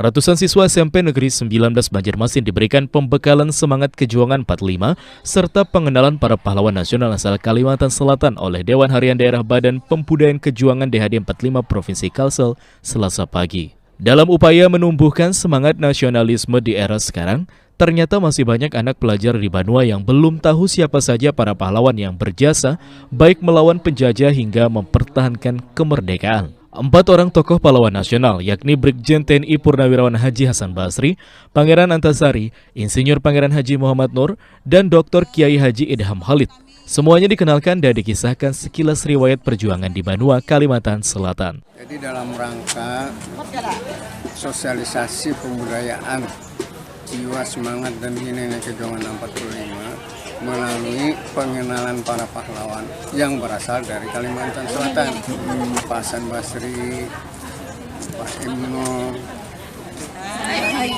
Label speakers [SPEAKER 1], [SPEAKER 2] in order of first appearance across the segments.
[SPEAKER 1] Ratusan siswa SMP Negeri 19 Banjarmasin diberikan pembekalan semangat kejuangan 45 serta pengenalan para pahlawan nasional asal Kalimantan Selatan oleh Dewan Harian Daerah Badan Pembudayaan Kejuangan DHD 45 Provinsi Kalsel Selasa pagi. Dalam upaya menumbuhkan semangat nasionalisme di era sekarang, ternyata masih banyak anak pelajar di Banua yang belum tahu siapa saja para pahlawan yang berjasa baik melawan penjajah hingga mempertahankan kemerdekaan. 4 orang tokoh pahlawan nasional, yakni Brigjen TNI Purnawirawan Haji Hasan Basri, Pangeran Antasari, Insinyur Pangeran Haji Muhammad Nur, dan Dr. Kiai Haji Idham Khalid. Semuanya dikenalkan dan dikisahkan sekilas riwayat perjuangan di Banua, Kalimantan Selatan.
[SPEAKER 2] Jadi dalam rangka sosialisasi pembudayaan jiwa semangat dan nilai kejuangan 45 melalui pengenalan para pahlawan yang berasal dari Kalimantan Selatan, Pak Hasan Basri, Pak Imno,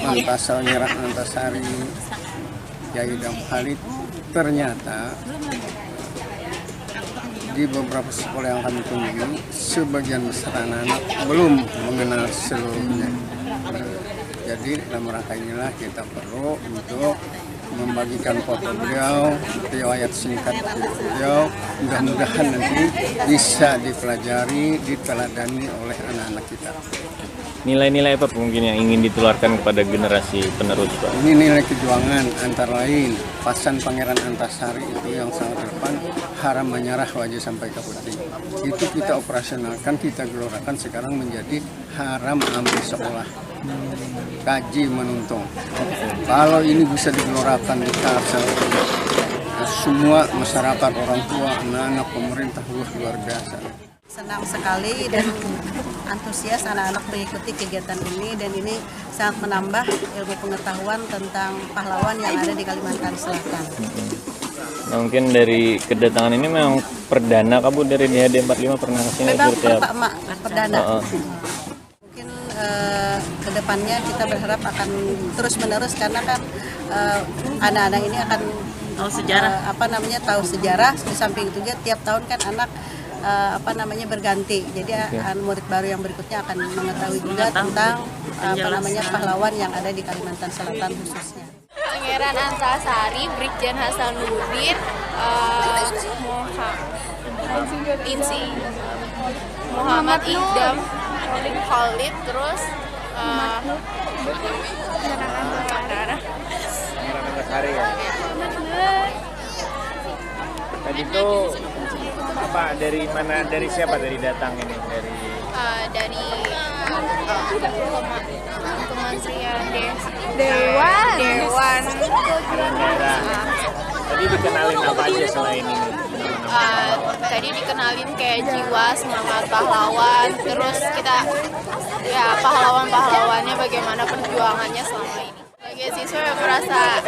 [SPEAKER 2] Antasari, Kiai Idham Khalid. Ternyata di beberapa sekolah yang kami kunjungi, sebagian besar anak-anak belum mengenal seluruhnya. Jadi dalam rangka inilah kita perlu untuk membagikan foto beliau, riwayat singkat beliau, mudah-mudahan nanti bisa dipelajari, diteladani oleh anak-anak kita.
[SPEAKER 3] Nilai-nilai apa mungkin yang ingin ditularkan kepada generasi penerus, Pak?
[SPEAKER 2] Ini nilai kejuangan antara lain Pasan Pangeran Antasari itu yang sangat depan, haram menyerah wajah sampai ke putih. Itu kita operasionalkan, kita gelorakan sekarang menjadi haram ambil sekolah. Kaji menuntung. Kalau ini bisa digelorakan di Kalsel, semua masyarakat, orang tua, anak-anak, pemerintah luar biasa.
[SPEAKER 4] Senang sekali dan antusias anak-anak mengikuti kegiatan ini, dan ini sangat menambah ilmu pengetahuan tentang pahlawan yang ada di Kalimantan Selatan.
[SPEAKER 3] Nah, mungkin dari kedatangan ini memang perdana kamu dari DHD 45 pernah kesini?
[SPEAKER 4] Memang perdana. Mungkin kedepannya kita berharap akan terus menerus karena kan anak-anak ini akan tahu sejarah. Tahu sejarah. Di samping itu juga tiap tahun kan anak berganti. Jadi murid baru yang berikutnya akan mengetahui juga tentang pahlawan yang ada di Kalimantan Selatan khususnya.
[SPEAKER 5] Pangeran Antasari, Brigjen Hasanuddin, Muhammad Idham Khalid, terus
[SPEAKER 3] Antasari ya. Tadi itu apa, dari mana, dari siapa dari datang ini?
[SPEAKER 5] Dari Kementerian Dewan.
[SPEAKER 3] Tadi dikenalin apa aja selain ini?
[SPEAKER 5] Tadi dikenalin kayak jiwa semangat pahlawan, terus kita pahlawan-pahlawannya bagaimana perjuangannya selama ini. Sebagai siswa merasa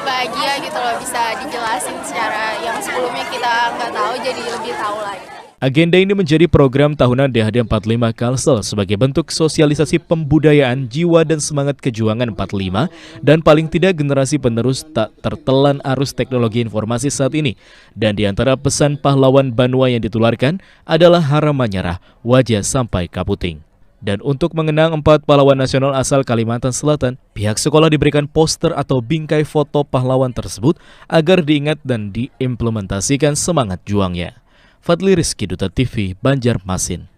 [SPEAKER 5] bahagia gitu loh, bisa dijelasin secara yang sebelumnya kita nggak tahu jadi lebih tahu lagi.
[SPEAKER 1] Agenda ini menjadi program tahunan DHD 45 Kalsel sebagai bentuk sosialisasi pembudayaan jiwa dan semangat kejuangan 45 dan paling tidak generasi penerus tak tertelan arus teknologi informasi saat ini. Dan di antara pesan pahlawan Banua yang ditularkan adalah haram menyerah, wajah sampai kaputing. Dan untuk mengenang 4 pahlawan nasional asal Kalimantan Selatan, pihak sekolah diberikan poster atau bingkai foto pahlawan tersebut agar diingat dan diimplementasikan semangat juangnya. Fadli Rizky, Duta TV, Banjarmasin.